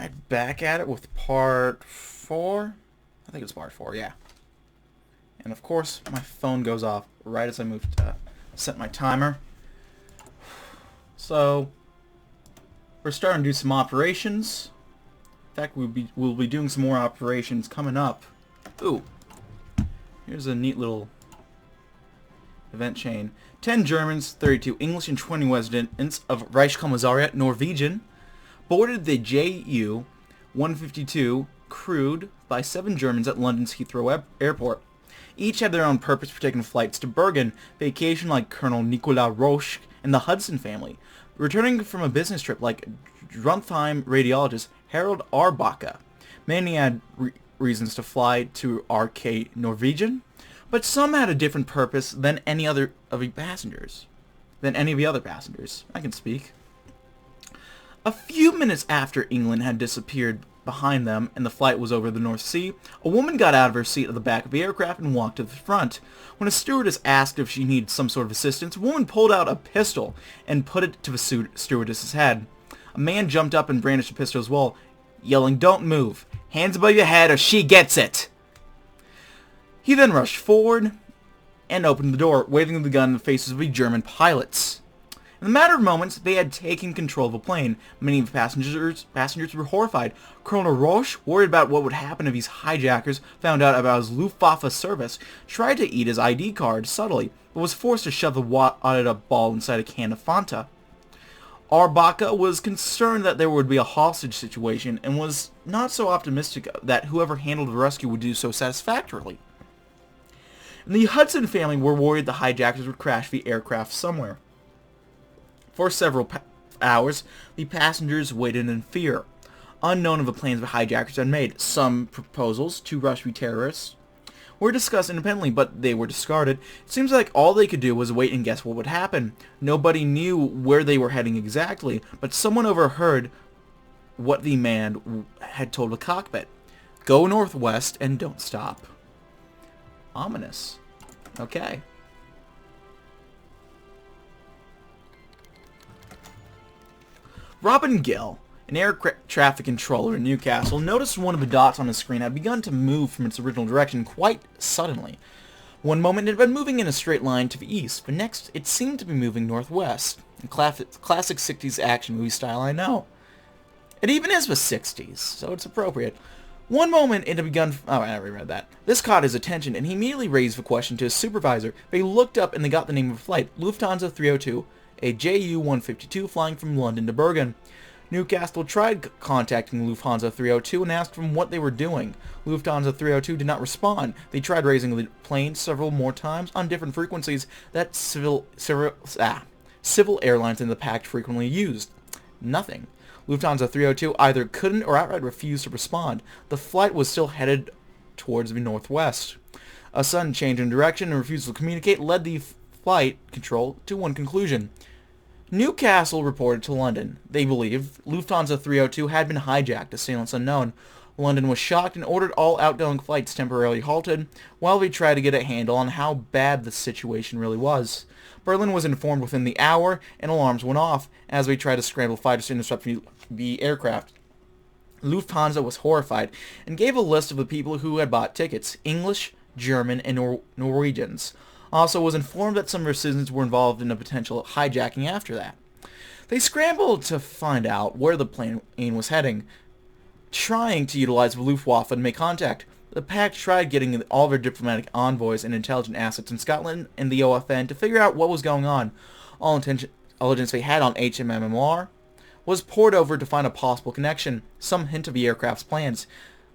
Right back at it with part 4. I think it's part 4, yeah. And of course, my phone goes off right as I move to set my timer. So, we're starting to do some operations. In fact, we'll be doing some more operations coming up. Ooh, here's a neat little event chain. 10 Germans, 32 English, and 20 residents of Reichskommissariat Norwegian boarded the Ju-152 crewed by 7 Germans at London's Heathrow Airport. Each had their own purpose for taking flights to Bergen, vacation like Colonel Nicolas Roche and the Hudson family. Returning from a business trip like Druntheim radiologist Harold Arbacke. Many had reasons to fly to RK Norwegian, but some had a different purpose than any other of the passengers. I can speak. A few minutes after England had disappeared behind them and the flight was over the North Sea, a woman got out of her seat at the back of the aircraft and walked to the front. When a stewardess asked if she needed some sort of assistance, a woman pulled out a pistol and put it to the stewardess's head. A man jumped up and brandished a pistol as well, yelling, "Don't move! Hands above your head or she gets it!" He then rushed forward and opened the door, waving the gun in the faces of the German pilots. In a matter of moments, they had taken control of the plane. Many of the passengers were horrified. Colonel Roche, worried about what would happen if these hijackers found out about his Luftwaffe service, tried to eat his ID card subtly, but was forced to shove the wadded-up ball inside a can of Fanta. Arbacke was concerned that there would be a hostage situation and was not so optimistic that whoever handled the rescue would do so satisfactorily. And the Hudson family were worried the hijackers would crash the aircraft somewhere. For several hours, the passengers waited in fear. Unknown of the plans the hijackers had made, some proposals to rush the terrorists were discussed independently, but they were discarded. It seems like all they could do was wait and guess what would happen. Nobody knew where they were heading exactly, but someone overheard what the man had told the cockpit. Go northwest and don't stop. Ominous. Okay. Robin Gill, an air traffic controller in Newcastle, noticed one of the dots on his screen had begun to move from its original direction quite suddenly. One moment it had been moving in a straight line to the east, but next it seemed to be moving northwest. A classic 60s action movie style, I know. It even is the 60s, so it's appropriate. One moment it had begun... Oh, I already read that. This caught his attention, and he immediately raised the question to his supervisor. They looked up and they got the name of the flight, Lufthansa 302, a Ju-152 flying from London to Bergen. Newcastle tried contacting Lufthansa 302 and asked them what they were doing. Lufthansa 302 did not respond. They tried raising the plane several more times on different frequencies that civil airlines in the pact frequently used. Nothing. Lufthansa 302 either couldn't or outright refused to respond. The flight was still headed towards the northwest. A sudden change in direction and refusal to communicate led the flight control to one conclusion. Newcastle reported to London. They believed Lufthansa 302 had been hijacked, assailants unknown. London was shocked and ordered all outgoing flights temporarily halted while they tried to get a handle on how bad the situation really was. Berlin was informed within the hour and alarms went off as they tried to scramble fighters to intercept the aircraft. Lufthansa was horrified and gave a list of the people who had bought tickets, English, German, and Norwegians. Also was informed that some of their citizens were involved in a potential hijacking after that. They scrambled to find out where the plane was heading, trying to utilize the Luftwaffe to make contact. The pact tried getting all their diplomatic envoys and intelligence assets in Scotland and the OFN to figure out what was going on. All intelligence they had on HMMR was poured over to find a possible connection, some hint of the aircraft's plans,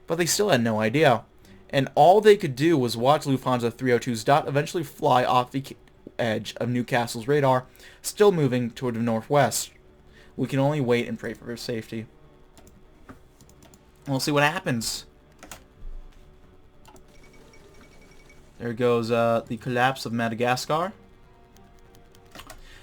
but they still had no idea. And all they could do was watch Lufthansa 302's dot eventually fly off the edge of Newcastle's radar, still moving toward the northwest. We can only wait and pray for their safety. We'll see what happens. There goes the collapse of Madagascar.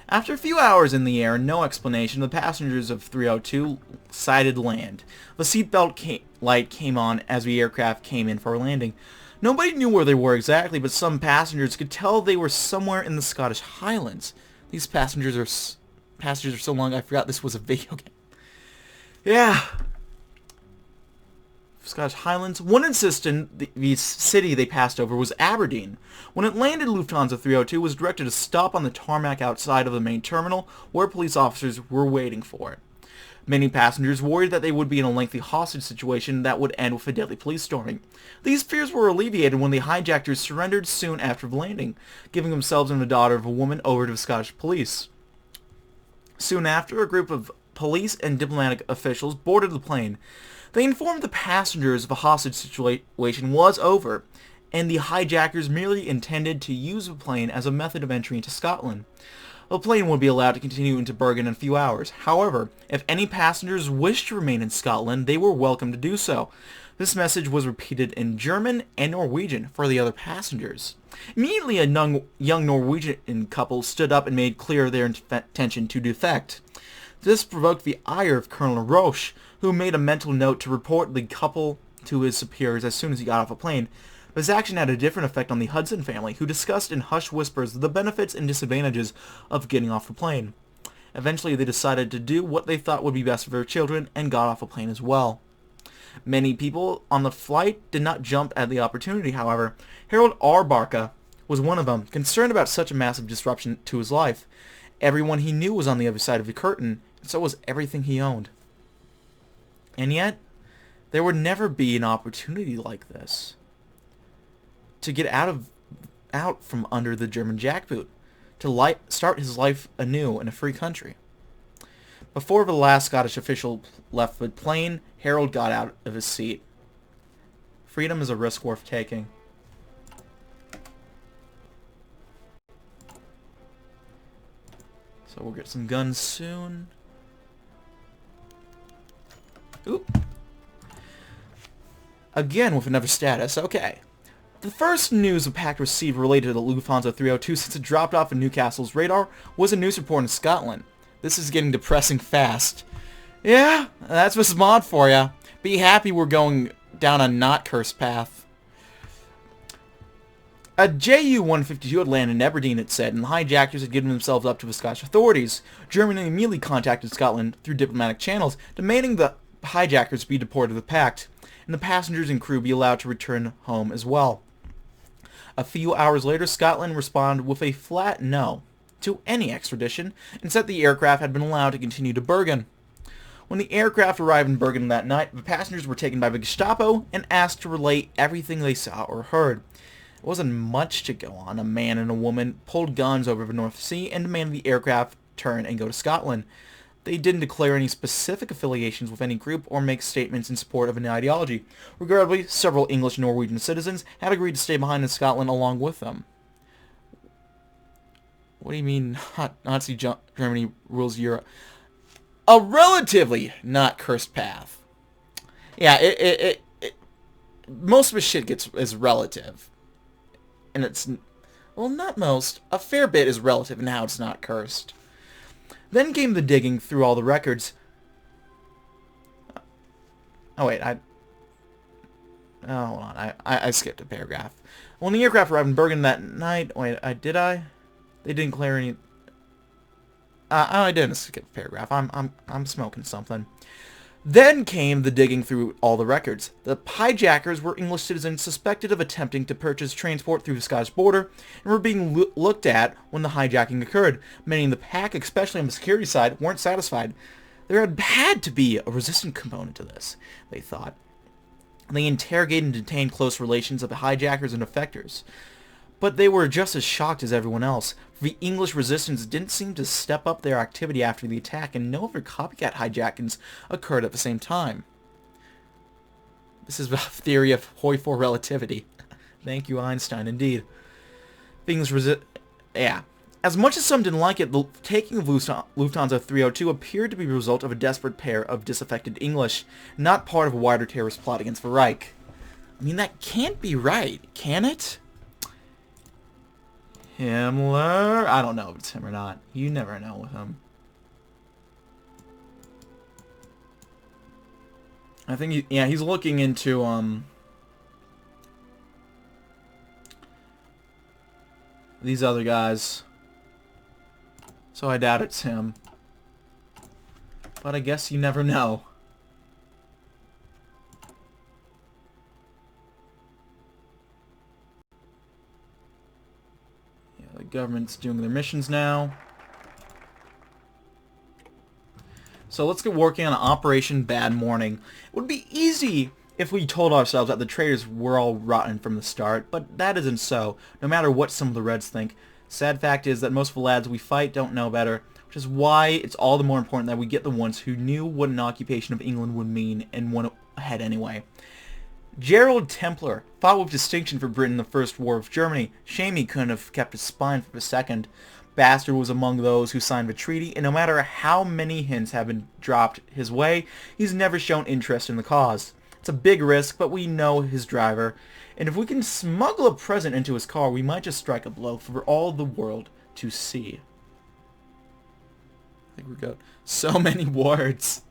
After a few hours in the air and no explanation, the passengers of 302 sighted land. The seatbelt light came on as the aircraft came in for a landing. Nobody knew where they were exactly, but some passengers could tell they were somewhere in the Scottish Highlands. These passengers are so long I forgot this was a video game. Yeah. Scottish Highlands. One insisted the city they passed over was Aberdeen. When it landed, Lufthansa 302 was directed to stop on the tarmac outside of the main terminal, where police officers were waiting for it. Many passengers worried that they would be in a lengthy hostage situation that would end with a deadly police storming. These fears were alleviated when the hijackers surrendered soon after landing, giving themselves and the daughter of a woman over to the Scottish police. Soon after, a group of police and diplomatic officials boarded the plane. They informed the passengers the hostage situation was over, and the hijackers merely intended to use the plane as a method of entry into Scotland. The plane would be allowed to continue into Bergen in a few hours. However, if any passengers wished to remain in Scotland, they were welcome to do so. This message was repeated in German and Norwegian for the other passengers. Immediately, a young Norwegian couple stood up and made clear their intention to defect. This provoked the ire of Colonel Roche, who made a mental note to report the couple to his superiors as soon as he got off a plane. This action had a different effect on the Hudson family, who discussed in hushed whispers the benefits and disadvantages of getting off the plane. Eventually, they decided to do what they thought would be best for their children and got off a plane as well. Many people on the flight did not jump at the opportunity, however. Harold R. Barca was one of them, concerned about such a massive disruption to his life. Everyone he knew was on the other side of the curtain, and so was everything he owned. And yet, there would never be an opportunity like this to get out from under the German jackboot, to start his life anew in a free country. Before the last Scottish official left the plane, Harold got out of his seat. Freedom is a risk worth taking. So we'll get some guns soon. Ooh. Again with another status. Okay. The first news the pact received related to the Lufthansa 302 since it dropped off in Newcastle's radar was a news report in Scotland. This is getting depressing fast. Yeah, that's what's mod for ya. Be happy we're going down a not cursed path. A Ju-152 had landed in Aberdeen, it said, and the hijackers had given themselves up to the Scottish authorities. Germany immediately contacted Scotland through diplomatic channels, demanding the hijackers be deported to the pact, and the passengers and crew be allowed to return home as well. A few hours later, Scotland responded with a flat no to any extradition, and said the aircraft had been allowed to continue to Bergen. When the aircraft arrived in Bergen that night, the passengers were taken by the Gestapo and asked to relate everything they saw or heard. It wasn't much to go on. A man and a woman pulled guns over the North Sea and demanded the aircraft turn and go to Scotland. They didn't declare any specific affiliations with any group or make statements in support of an ideology. Regrettably, several English and Norwegian citizens had agreed to stay behind in Scotland along with them. What do you mean Nazi Germany rules Europe? A relatively not cursed path. Yeah, most of the shit is relative. And it's, well, not most. A fair bit is relative in how it's not cursed. Then came the digging through all the records. Oh, wait, hold on. I skipped a paragraph. When the aircraft arrived in Bergen that night... Wait, did I? They didn't clear any... I didn't skip a paragraph. I'm smoking something. Then came the digging through all the records. The hijackers were English citizens suspected of attempting to purchase transport through the Scottish border and were being looked at when the hijacking occurred. Many in the pack, especially on the security side, weren't satisfied. There had to be a resistant component to this, they thought. They interrogated and detained close relations of the hijackers and effectors. But they were just as shocked as everyone else. The English resistance didn't seem to step up their activity after the attack, and no other copycat hijackings occurred at the same time. This is the theory of Hoyle relativity. Thank you, Einstein, indeed. Yeah. As much as some didn't like it, the taking of Lufthansa 302 appeared to be the result of a desperate pair of disaffected English, not part of a wider terrorist plot against the Reich. I mean, that can't be right, can it? Himmler? I don't know if it's him or not. You never know with him. I think he's looking into these other guys. So I doubt it's him. But I guess you never know. government's doing their missions now. So let's get working on Operation Bad Morning. It would be easy if we told ourselves that the traitors were all rotten from the start, but that isn't so, no matter what some of the Reds think. Sad fact is that most of the lads we fight don't know better, which is why it's all the more important that we get the ones who knew what an occupation of England would mean and went ahead anyway. Gerald Templar fought with distinction for Britain in the First War of Germany. Shame he couldn't have kept his spine for the second. Bastard was among those who signed the treaty, and no matter how many hints have been dropped his way, he's never shown interest in the cause. It's a big risk, but we know his driver, and if we can smuggle a present into his car, we might just strike a blow for all the world to see. I think we got so many words.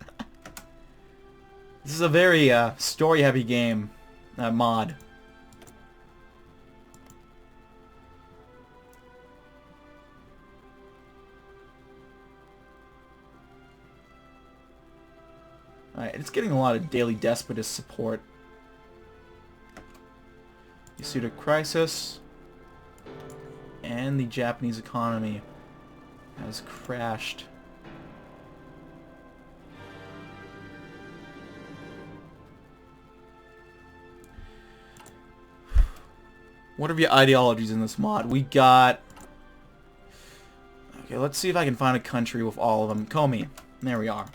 This is a very story-heavy game, mod. Alright, it's getting a lot of daily despotist support. Yasuda crisis. And the Japanese economy has crashed. What are the ideologies in this mod? We got... Okay, let's see if I can find a country with all of them. Comey. There we are.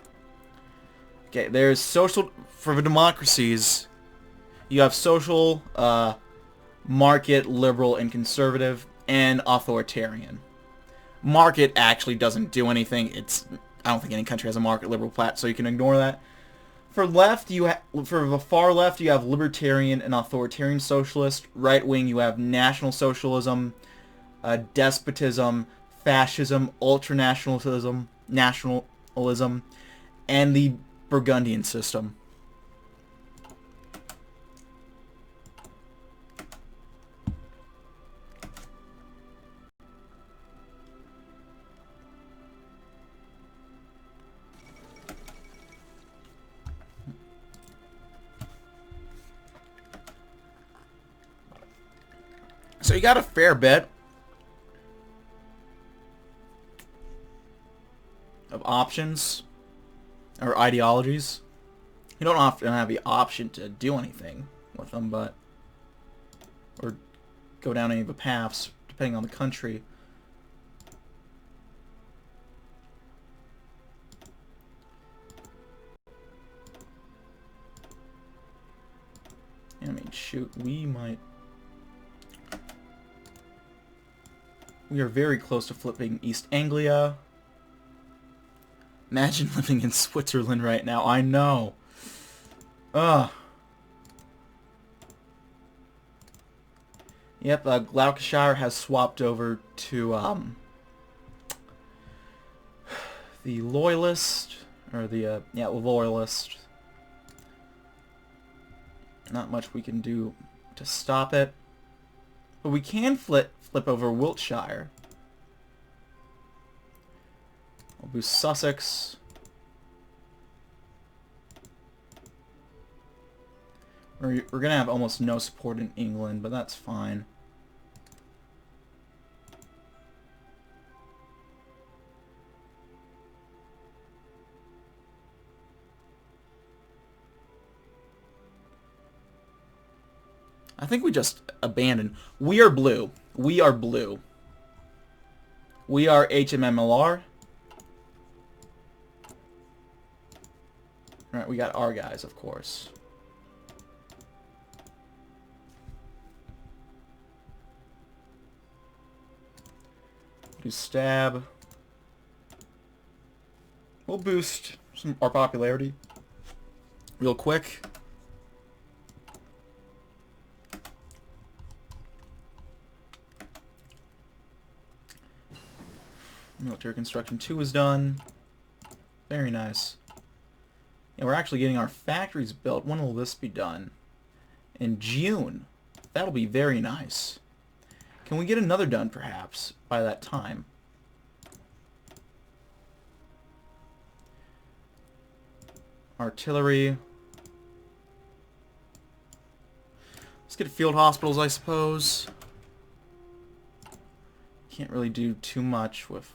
Okay, there's social... For the democracies, you have social, market, liberal, and conservative, and authoritarian. Market actually doesn't do anything. I don't think any country has a market liberal plat, so you can ignore that. For left, for the far left, you have libertarian and authoritarian socialist. Right wing, you have national socialism, despotism, fascism, ultranationalism, nationalism, and the Burgundian system. So you got a fair bit of options or ideologies. You don't often have the option to do anything with them, but or go down any of the paths depending on the country. I mean, shoot, we are very close to flipping East Anglia. Imagine living in Switzerland right now. I know. Ugh. Yep, Gloucestershire has swapped over to the Loyalist, or the Loyalist. Not much we can do to stop it, but we can flip over Wiltshire. We'll boost Sussex. We're going to have almost no support in England, but that's fine. I think we just abandoned. We are blue. We are blue. We are HMMLR. Alright, we got our guys, of course. Do stab. We'll boost our popularity real quick. Military construction 2 is done. Very nice. And we're actually getting our factories built. When will this be done? In June. That'll be very nice. Can we get another done, perhaps, by that time? Artillery. Let's get field hospitals, I suppose. Can't really do too much with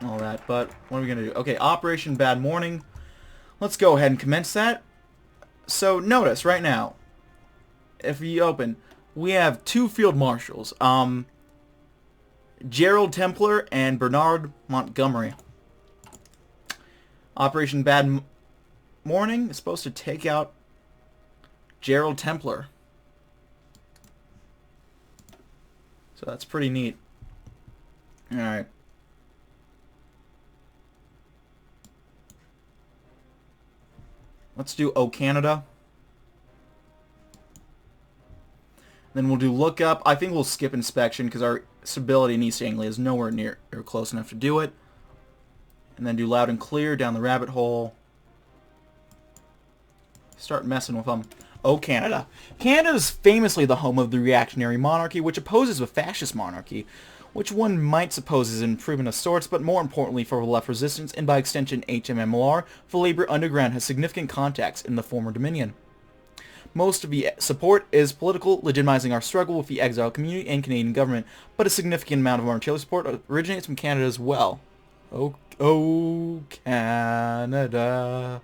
all that, but what are we going to do? Okay, Operation Bad Morning. Let's go ahead and commence that. So notice right now, if we open, we have two field marshals, Gerald Templar and Bernard Montgomery. Operation Bad Morning is supposed to take out Gerald Templar. So that's pretty neat. Alright. Let's do O Canada. Then we'll do lookup. I think we'll skip inspection because our stability in East Anglia is nowhere near or close enough to do it. And then do loud and clear down the rabbit hole. Start messing with them. Oh, Canada. Canada is famously the home of the reactionary monarchy, which opposes the fascist monarchy, which one might suppose is an improvement of sorts, but more importantly for the left resistance, and by extension HMMLR, for Labour Underground has significant contacts in the former Dominion. Most of the support is political, legitimizing our struggle with the exile community and Canadian government, but a significant amount of our artillery support originates from Canada as well. Oh, Canada.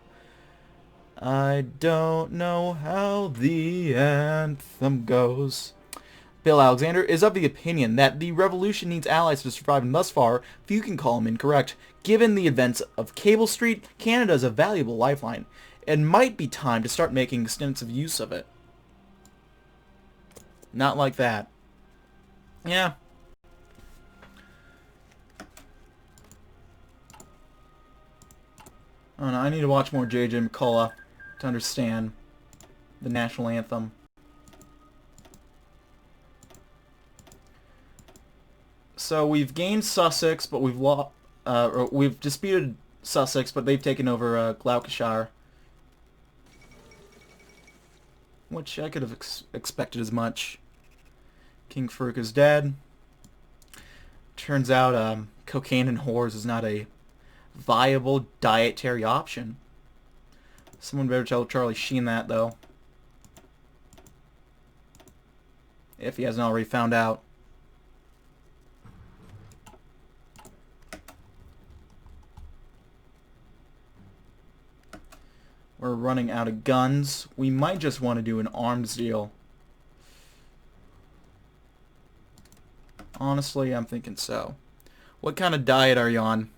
I don't know how the anthem goes. Bill Alexander is of the opinion that the revolution needs allies to survive, and thus far, few can call him incorrect. Given the events of Cable Street, Canada is a valuable lifeline. It might be time to start making extensive use of it. Not like that. Yeah. Oh no, I need to watch more J.J. McCullough to understand the national anthem. So we've gained Sussex, but we've disputed Sussex, but they've taken over Gloucestershire, which I could have expected as much. King Farouk is dead. Turns out cocaine and whores is not a viable dietary option. Someone better tell Charlie Sheen that, though. If he hasn't already found out. We're running out of guns. We might just want to do an arms deal. Honestly, I'm thinking so. What kind of diet are you on?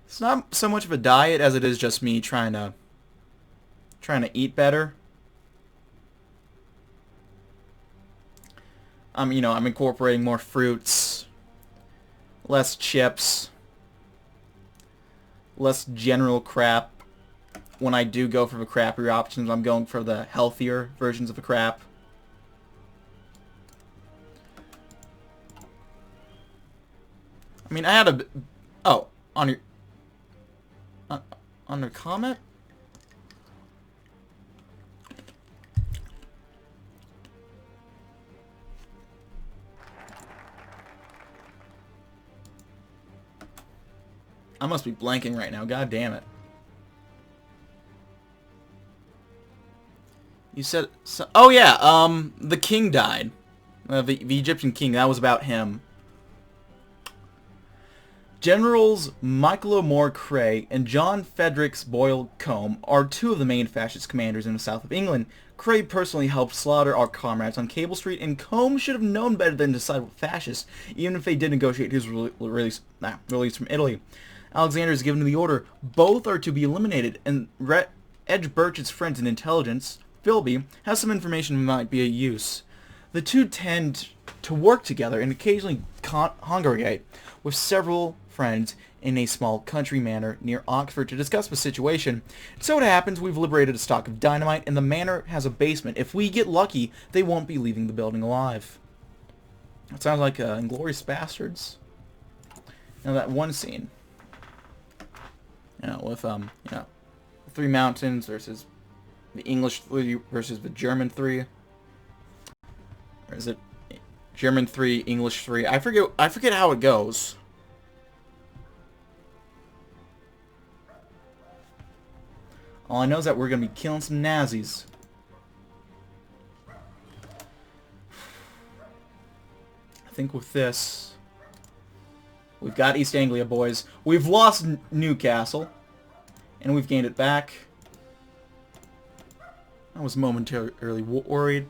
It's not so much of a diet as it is just me trying to eat better. I'm incorporating more fruits, less chips, less general crap. When I do go for the crappier options, I'm going for the healthier versions of the crap. I mean, I had a... Oh, on your... on the comment? I must be blanking right now. God damn it. You said... So, oh, yeah. The king died. The Egyptian king. That was about him. Generals Michael O'More Cray and John Fredericks Boyle Combe are two of the main fascist commanders in the south of England. Cray personally helped slaughter our comrades on Cable Street, and Combe should have known better than to side with fascists, even if they did negotiate his release from Italy. Alexander is given the order. Both are to be eliminated, and Edge Birch's friends in intelligence, Philby, has some information that might be of use. The two tend to work together and occasionally congregate with several friends in a small country manor near Oxford to discuss the situation. So it happens we've liberated a stock of dynamite, and the manor has a basement. If we get lucky, they won't be leaving the building alive. That sounds like Inglourious Bastards. Now that one scene, with three mountains versus the English 3 versus the German 3. Or is it German 3, English 3? I forget how it goes. All I know is that we're going to be killing some Nazis. think with this, we've got East Anglia, boys. We've lost Newcastle, and we've gained it back. I was momentarily worried.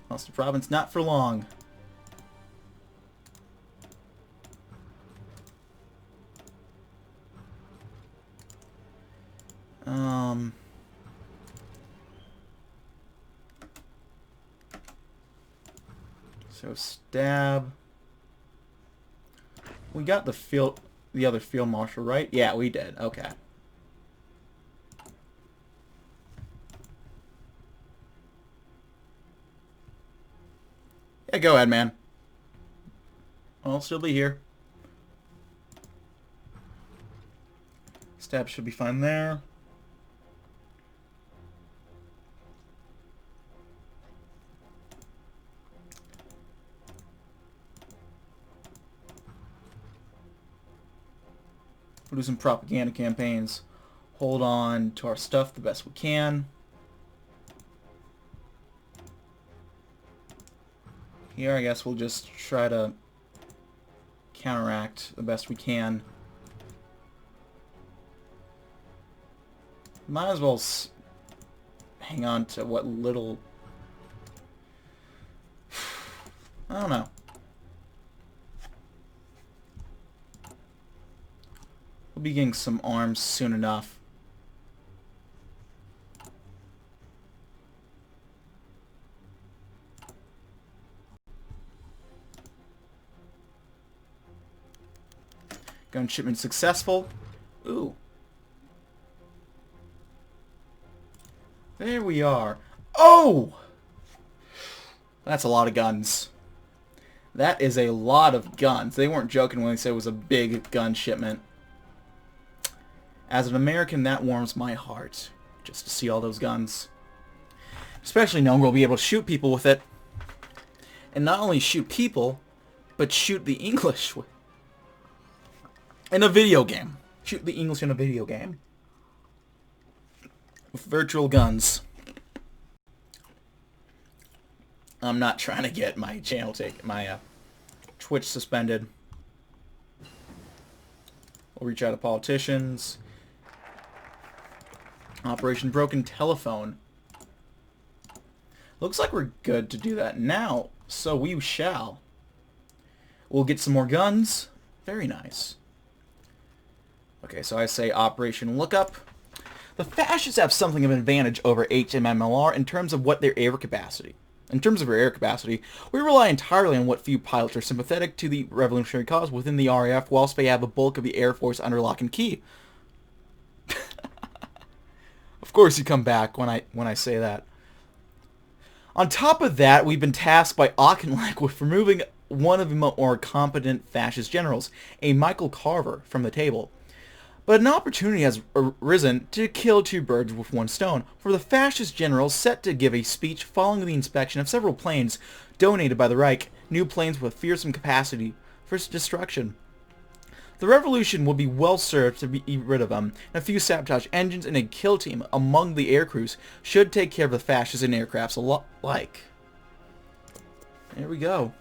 Ulster Province, not for long. So stab. We got the other field marshal, right? Yeah, we did. Okay. Yeah, go ahead, man. I'll still be here. Stab should be fine there. We'll do some propaganda campaigns. Hold on to our stuff the best we can. Here, I guess we'll just try to counteract the best we can. Might as well hang on to what little... I don't know. We'll be getting some arms soon enough. Gun shipment successful. Ooh. There we are. Oh! That's a lot of guns. That is a lot of guns. They weren't joking when they said it was a big gun shipment. As an American, that warms my heart, just to see all those guns. Especially knowing we'll be able to shoot people with it. And not only shoot people, but shoot the English in a video game. Shoot the English in a video game. With virtual guns. I'm not trying to get my channel Twitch suspended. We'll reach out to politicians. Operation Broken Telephone. Looks like we're good to do that now, so we shall. We'll get some more guns. Very nice. Okay, so I say Operation Lookup. The fascists have something of an advantage over HMMLR in terms of what their air capacity. In terms of our air capacity, we rely entirely on what few pilots are sympathetic to the revolutionary cause within the RAF, whilst they have the bulk of the Air Force under lock and key. Of course you come back when I say that. On top of that, we've been tasked by Auchinleck with removing one of the more competent fascist generals, a Michael Carver, from the table. But an opportunity has arisen to kill two birds with one stone, for the fascist general set to give a speech following the inspection of several planes donated by the Reich, new planes with fearsome capacity for destruction. The revolution would be well served to be rid of them, and a few sabotage engines and a kill team among the air crews should take care of the fascists and aircrafts alike. There we go.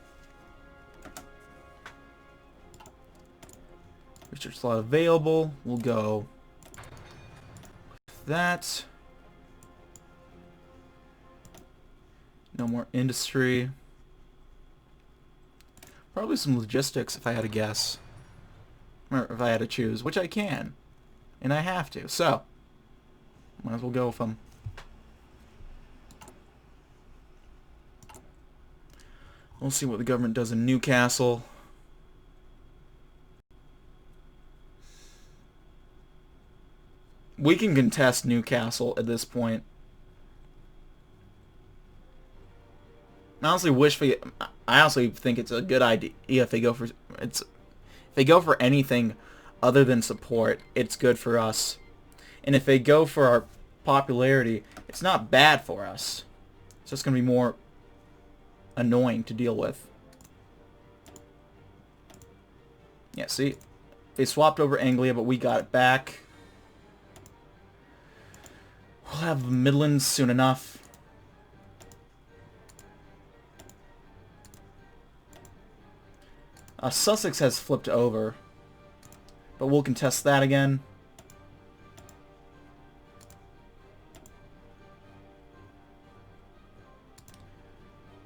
Research slot available. We'll go with that. No more industry. Probably some logistics if I had to guess. Or if I had to choose, which I can. And I have to, so might as well go with them. We'll see what the government does in Newcastle. We can contest Newcastle at this point. I honestly think it's a good idea if they go for anything other than support. It's good for us, and if they go for our popularity, it's not bad for us. It's just gonna be more annoying to deal with. Yeah, see, they swapped over Anglia, but we got it back. We'll have the Midlands soon enough. Sussex has flipped over, but we'll contest that again.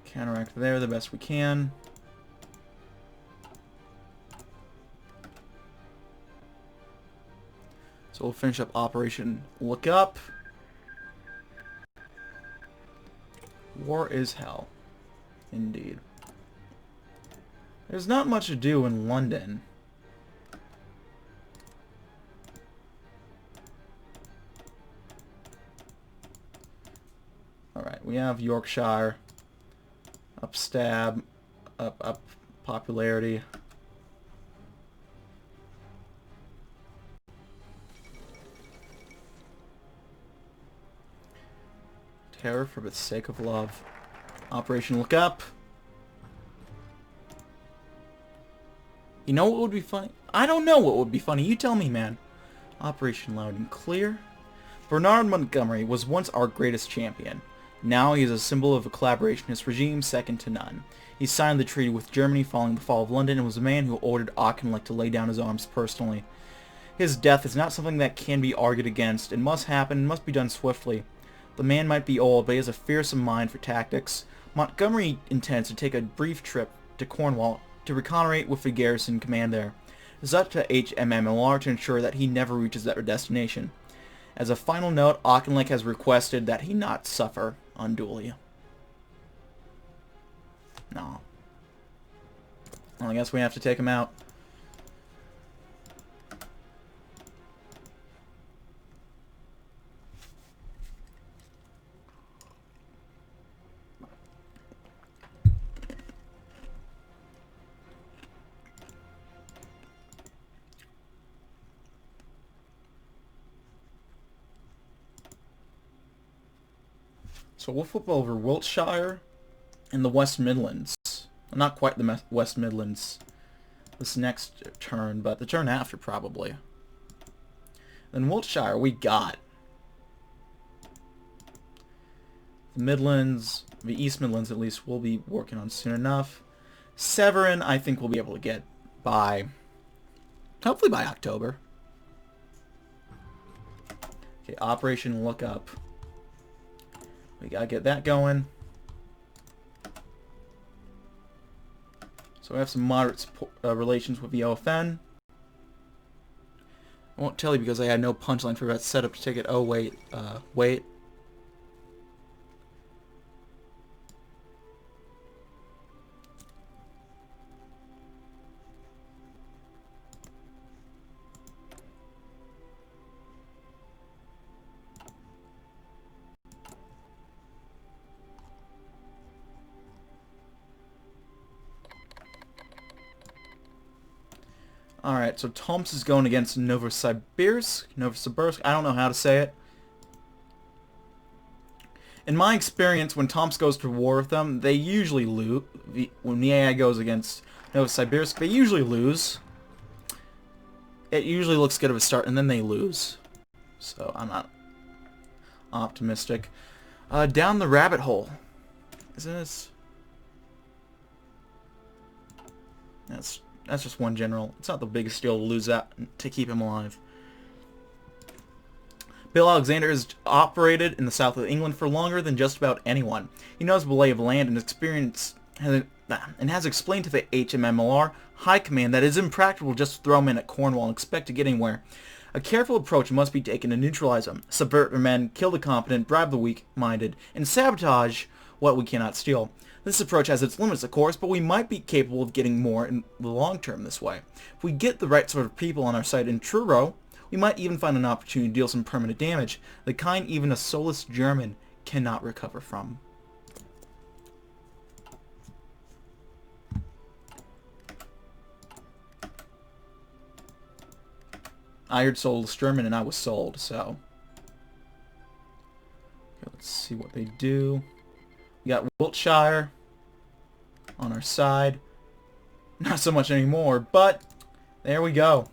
Counteract there the best we can. So we'll finish up Operation Look Up. War is hell. Indeed. There's not much to do in London. Alright, we have Yorkshire. Up stab. Up popularity. Terror for the sake of love. Operation Look Up. You know what would be funny? I don't know what would be funny. You tell me, man. Operation Loud and Clear. Bernard Montgomery was once our greatest champion. Now he is a symbol of a collaborationist regime second to none. He signed the treaty with Germany following the fall of London and was a man who ordered Auchinleck to lay down his arms personally. His death is not something that can be argued against. It must happen and must be done swiftly. The man might be old, but he has a fearsome mind for tactics. Montgomery intends to take a brief trip to Cornwall to reconnoiter with the garrison command there. It is up to HMMLR to ensure that he never reaches that destination. As a final note, Auchinleck has requested that he not suffer unduly. No. Well, I guess we have to take him out. So we'll flip over Wiltshire and the West Midlands. Not quite the West Midlands this next turn, but the turn after probably. Then Wiltshire we got the Midlands, the East Midlands at least we'll be working on soon enough. Severn I think we'll be able to get by, hopefully by October. Okay, Operation Look Up. We gotta get that going. So we have some moderate relations with the OFN. I won't tell you because I had no punchline for that setup to take it. Oh wait, wait. Alright, so Tomsk is going against Novosibirsk. I don't know how to say it. In my experience, when Tomsk goes to war with them, they usually lose. When the AI goes against Novosibirsk, they usually lose. It usually looks good of a start, and then they lose. So, I'm not optimistic. Down the rabbit hole. Isn't this... That's just one general. It's not the biggest deal to lose that to keep him alive. Bill Alexander has operated in the south of England for longer than just about anyone. He knows the lay of land and has explained to the HMMLR High Command that it is impractical just to throw him in at Cornwall and expect to get anywhere. A careful approach must be taken to neutralize him, subvert the men, kill the competent, bribe the weak-minded, and sabotage what we cannot steal. This approach has its limits, of course, but we might be capable of getting more in the long term this way. If we get the right sort of people on our side in Truro, we might even find an opportunity to deal some permanent damage, the kind even a soulless German cannot recover from. I heard soulless German and I was sold, so... Okay, let's see what they do. We got Wiltshire on our side. Not so much anymore, but there we go.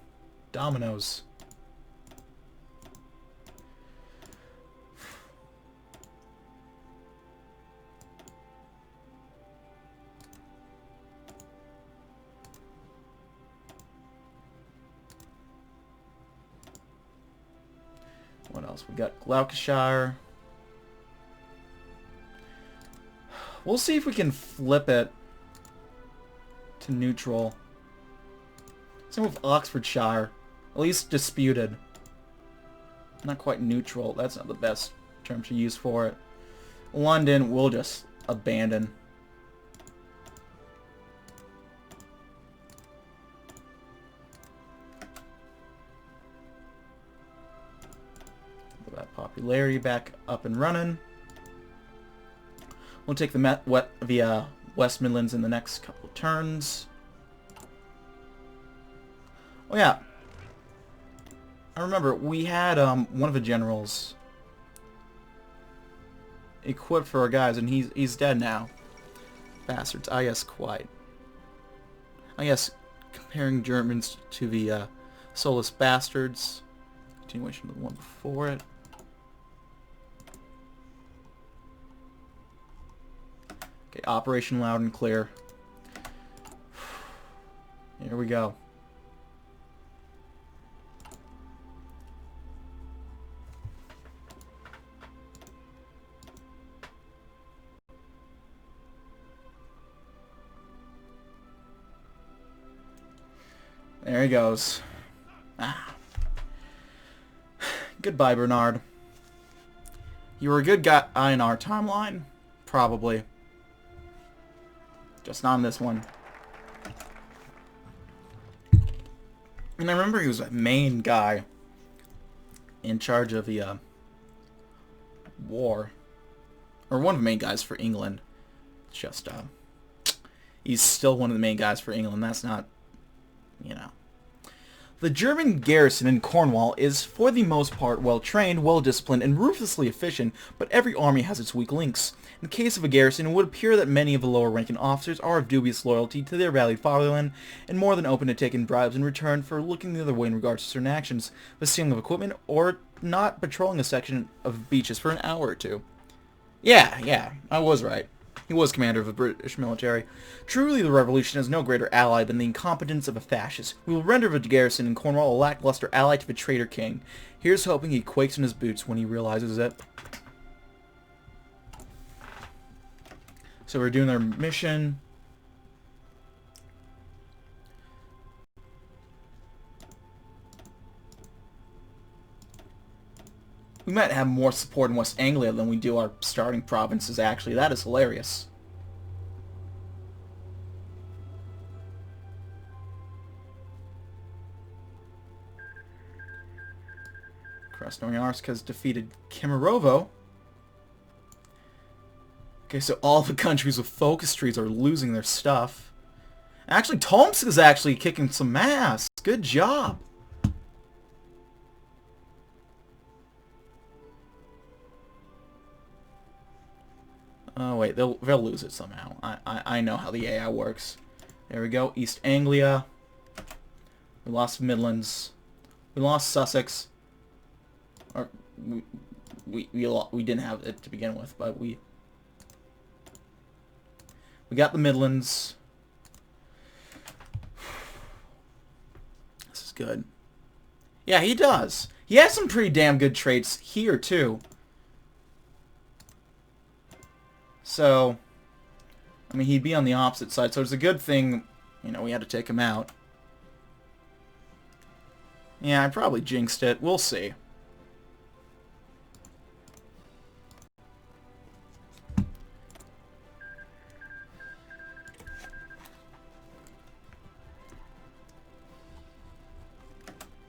Dominoes. What else? We got Gloucestershire. We'll see if we can flip it to neutral. Same with Oxfordshire. At least disputed. Not quite neutral. That's not the best term to use for it. London, we'll just abandon. Put that popularity back up and running. We'll take the West Midlands in the next couple of turns. Oh yeah. I remember we had one of the generals equipped for our guys, and he's dead now. Bastards. Ah yes, quite. Ah yes, comparing Germans to the soulless bastards. Continuation of the one before it. Okay, Operation Loud and Clear. Here we go. There he goes. Ah. Goodbye, Bernard. You were a good guy in our timeline? Probably. Just not on this one. And I remember he was a main guy in charge of the war. Or one of the main guys for England. It's just, he's still one of the main guys for England. That's not, you know. The German garrison in Cornwall is, for the most part, well-trained, well-disciplined, and ruthlessly efficient, but every army has its weak links. In the case of a garrison, it would appear that many of the lower-ranking officers are of dubious loyalty to their valued fatherland, and more than open to taking bribes in return for looking the other way in regards to certain actions, the stealing of equipment, or not patrolling a section of beaches for an hour or two. Yeah, I was right. He was commander of the British military. Truly, the revolution has no greater ally than the incompetence of a fascist. We will render the garrison in Cornwall a lackluster ally to the traitor king. Here's hoping he quakes in his boots when he realizes it. So we're doing our mission. We might have more support in West Anglia than we do our starting provinces, actually. That is hilarious. Krasnoyarsk has defeated Kemerovo. Okay, so all the countries with focus trees are losing their stuff. Actually, Tomsk is actually kicking some ass. Good job. Oh wait, they'll lose it somehow. I know how the AI works. There we go. East Anglia. We lost Midlands. We lost Sussex. Or we didn't have it to begin with, but we got the Midlands. This is good. Yeah, he does. He has some pretty damn good traits here too. So, I mean, he'd be on the opposite side, so it's a good thing, you know, we had to take him out. Yeah, I probably jinxed it. We'll see.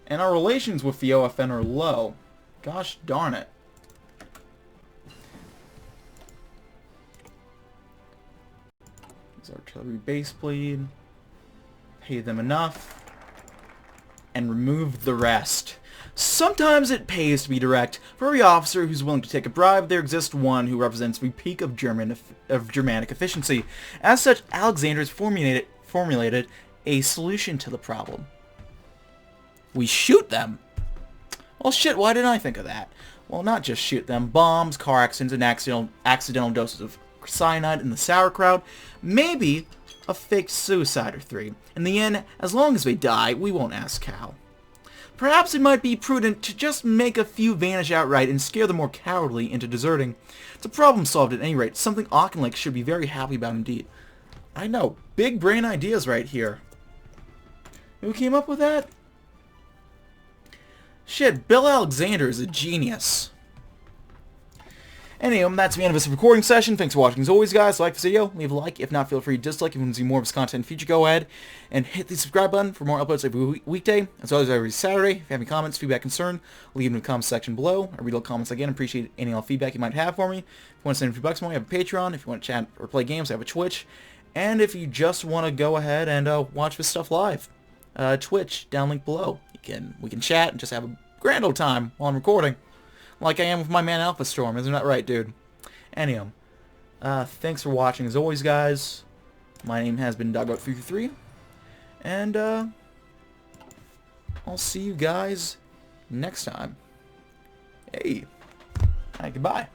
And our relations with the OFN are low. Gosh darn it. Artillery base bleed, pay them enough, and remove the rest. Sometimes it pays to be direct. For every officer who's willing to take a bribe, there exists one who represents the peak of Germanic efficiency. As such, Alexander has formulated a solution to the problem. We shoot them. Well, shit, why didn't I think of that? Well, not just shoot them. Bombs, car accidents, and accidental doses of cyanide in the sauerkraut, maybe a fake suicide or three. In the end, as long as they die, we won't ask how. perhaps it might be prudent to just make a few vanish outright and scare the more cowardly into deserting. It's a problem solved at any rate, something Auchinleck should be very happy about indeed. I know, big brain ideas right here. Who came up with that? Shit, Bill Alexander is a genius. Anyway, that's the end of this recording session. Thanks for watching. As always, guys, like this video, leave a like. If not, feel free to dislike. If you want to see more of this content in the future, go ahead and hit the subscribe button for more uploads every weekday, as well as every Saturday. If you have any comments, feedback, concern, leave them in the comments section below. I read all comments again. Appreciate any all feedback you might have for me. If you want to send a few bucks more, I have a Patreon. If you want to chat or play games, I have a Twitch. And if you just want to go ahead and watch this stuff live, Twitch, down link below. We can chat and just have a grand old time while I'm recording. Like I am with my man Alpha Storm, isn't that right, dude? Anyhow, thanks for watching as always, guys. My name has been DB333, and I'll see you guys next time. Hey, goodbye.